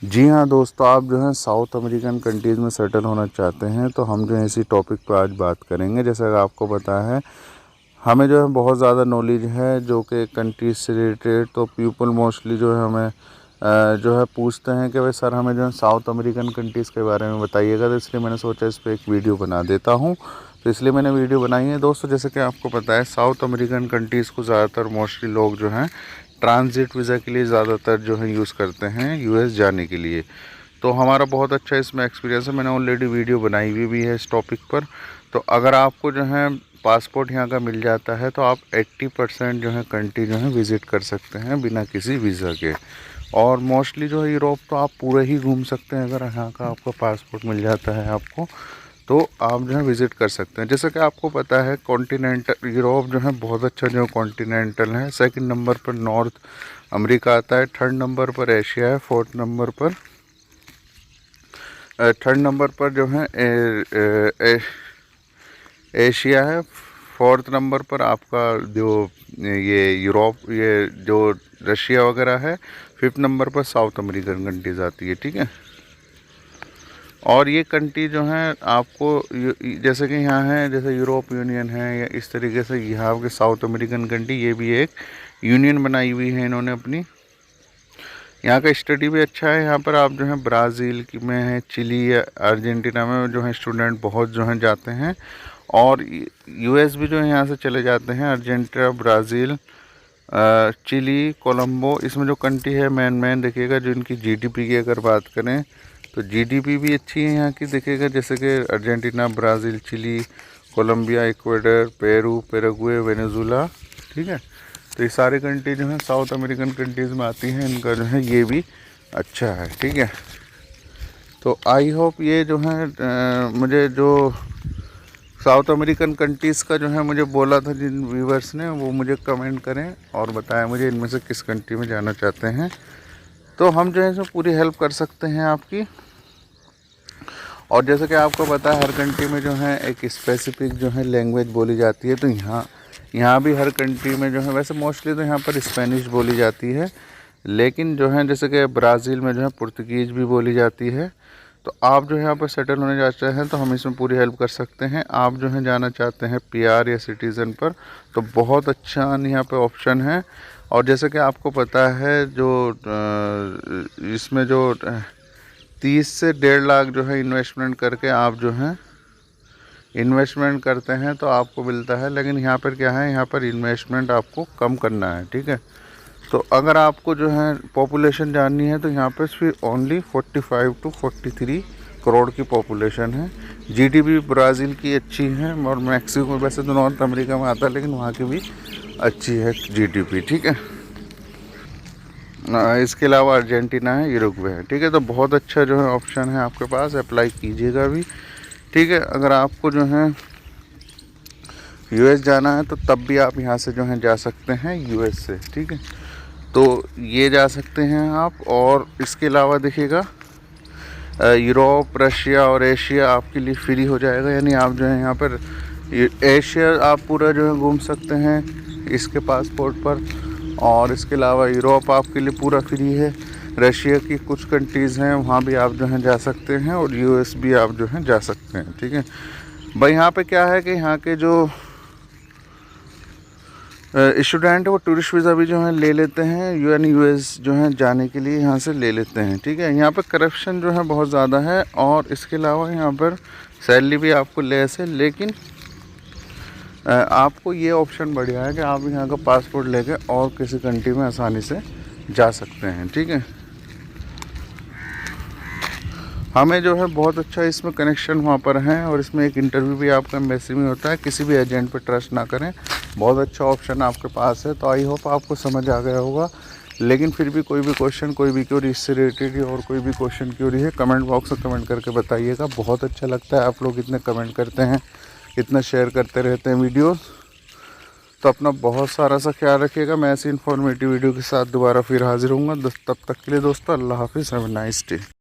जी हाँ दोस्तों, आप जो है साउथ अमेरिकन कंट्रीज़ में सेटल होना चाहते हैं तो हम जो है इसी टॉपिक पर आज बात करेंगे। जैसा कि आपको पता है, हमें जो है बहुत ज़्यादा नॉलेज है जो कि कंट्रीज से रिलेटेड। तो पीपल मोस्टली जो है हमें जो है पूछते हैं कि भाई सर हमें जो है साउथ अमेरिकन कंट्रीज़ के बारे में बताइएगा। तो इसलिए मैंने सोचा इस पर एक वीडियो बना देता हूँ। तो इसलिए मैंने वीडियो बनाई है दोस्तों। जैसे कि आपको पता है, साउथ अमेरिकन कंट्रीज़ को ज़्यादातर मोस्टली लोग जो हैं ट्रांजिट वीज़ा के लिए ज़्यादातर जो है यूज़ करते हैं यूएस जाने के लिए। तो हमारा बहुत अच्छा इसमें एक्सपीरियंस है। मैंने ऑलरेडी वीडियो बनाई हुई भी है इस टॉपिक पर। तो अगर आपको जो है पासपोर्ट यहाँ का मिल जाता है तो आप 80% जो है कंट्री जो है विज़िट कर सकते हैं बिना किसी वीज़ा के। और मोस्टली जो है यूरोप तो आप पूरा ही घूम सकते हैं। अगर यहाँ का आपका पासपोर्ट मिल जाता है आपको, तो आप जो है विज़िट कर सकते हैं। जैसा कि आपको पता है, कॉन्टिनेंटल यूरोप जो है बहुत अच्छा जो कॉन्टिनेंटल है। सेकंड नंबर पर नॉर्थ अमेरिका आता है, थर्ड नंबर पर एशिया है, फोर्थ नंबर पर जो है एशिया है, फोर्थ नंबर पर आपका जो ये यूरोप, ये जो रशिया वगैरह है, फिफ्थ नंबर पर साउथ अमेरिकन कंट्रीज़ आती है। ठीक है। और ये कंट्री जो है आपको जैसे कि यहाँ है, जैसे यूरोप यूनियन है या इस तरीके से यहाँ के साउथ अमेरिकन कंट्री, ये भी एक यूनियन बनाई हुई है इन्होंने अपनी। यहाँ का स्टडी भी अच्छा है। यहाँ पर आप जो है ब्राज़ील में है, चिली या अर्जेंटीना में जो है स्टूडेंट बहुत जो है जाते हैं। और यूएस भी जो है यहाँ से चले जाते हैं। अर्जेंटीना, ब्राज़ील, चिली, कोलंबो, इसमें जो कंट्री है मेन देखिएगा, जो इनकी जीडीपी की अगर बात करें तो जीडीपी भी अच्छी है यहाँ की। देखिएगा जैसे कि Argentina, Brazil, Chile, Colombia, Ecuador, Peru, Paraguay, Venezuela. ठीक है। तो ये सारी कंट्री जो है साउथ अमेरिकन कंट्रीज़ में आती हैं। इनका जो है ये भी अच्छा है। ठीक है। तो आई होप ये जो है मुझे जो साउथ अमेरिकन कंट्रीज़ का जो है मुझे बोला था जिन व्यूवर्स ने, वो मुझे कमेंट करें और बताएं मुझे इनमें से किस कंट्री में जाना चाहते हैं। तो हम जो है इसमें पूरी हेल्प कर सकते हैं आपकी। और जैसे कि आपको पता है, हर कंट्री में जो है एक स्पेसिफिक जो है लैंग्वेज बोली जाती है। तो यहाँ भी हर कंट्री में जो है, वैसे मोस्टली तो यहाँ पर स्पेनिश बोली जाती है, लेकिन जो है जैसे कि ब्राज़ील में जो है पुर्तगीज़ भी बोली जाती है। तो आप जो है यहाँ पर सेटल होने चाहते हैं तो हम इसमें पूरी हेल्प कर सकते हैं। आप जो है जाना चाहते हैं पीआर या सिटीज़न पर, तो बहुत अच्छा यहाँ पे ऑप्शन है। और जैसे कि आपको पता है, जो इसमें जो 30 से 1.5 लाख जो है इन्वेस्टमेंट करके आप जो है इन्वेस्टमेंट करते हैं तो आपको मिलता है। लेकिन यहाँ पर क्या है, यहाँ पर इन्वेस्टमेंट आपको कम करना है। ठीक है। तो अगर आपको जो है पॉपुलेशन जाननी है तो यहाँ पर सिर्फ ओनली 45 to 43 करोड़ की पॉपुलेशन है। जीडीपी ब्राज़ील की अच्छी है और मैक्सिको वैसे तो नॉर्थ अमेरिका में आता है, लेकिन वहाँ की भी अच्छी है जीडीपी। ठीक है। इसके अलावा अर्जेंटीना है, यूरुग्वे है। ठीक है। तो बहुत अच्छा जो है ऑप्शन है आपके पास, अप्लाई कीजिएगा भी। ठीक है। अगर आपको जो है यूएस जाना है तो तब भी आप यहाँ से जो है जा सकते हैं यूएस से। ठीक है। तो ये जा सकते हैं आप। और इसके अलावा देखिएगा, यूरोप, रशिया और एशिया आपके लिए फ्री हो जाएगा। यानी आप जो है यहाँ पर एशिया आप पूरा जो है घूम सकते हैं इसके पासपोर्ट पर। और इसके अलावा यूरोप आपके लिए पूरा फ्री है। रशिया की कुछ कंट्रीज़ हैं, वहाँ भी आप जो है जा सकते हैं। और यूएस भी आप जो है जा सकते हैं। ठीक है भाई। यहाँ पे क्या है कि यहाँ के जो स्टूडेंट है वो टूरिस्ट वीज़ा भी जो है ले लेते हैं, यानी यूएस जो है जाने के लिए यहाँ से ले लेते हैं। ठीक है। यहाँ पर करप्शन जो है बहुत ज़्यादा है। और इसके अलावा यहाँ पर सैलरी भी आपको लेस है, लेकिन आपको ये ऑप्शन बढ़िया है कि आप यहाँ का पासपोर्ट लेके और किसी कंट्री में आसानी से जा सकते हैं। ठीक है। हमें जो है बहुत अच्छा इसमें कनेक्शन वहाँ पर है। और इसमें एक इंटरव्यू भी आपका एम्बेसी में होता है। किसी भी एजेंट पर ट्रस्ट ना करें, बहुत अच्छा ऑप्शन आपके पास है। तो आई होप आपको समझ आ गया होगा। लेकिन फिर भी कोई भी क्वेश्चन, कोई भी क्यूरी इससे रिलेटेड और कोई भी क्वेश्चन क्यूरी है, कमेंट बॉक्स में कमेंट करके बताइएगा। बहुत अच्छा लगता है आप लोग इतने कमेंट करते हैं, इतना शेयर करते रहते हैं वीडियोस। तो अपना बहुत सारा सा ख्याल रखिएगा। मैं ऐसी इन्फॉर्मेटिव वीडियो के साथ दोबारा फिर हाजिर हूँगा। तब तक के लिए दोस्तों, अल्लाह हाफिज़, हैव अ नाइस डे।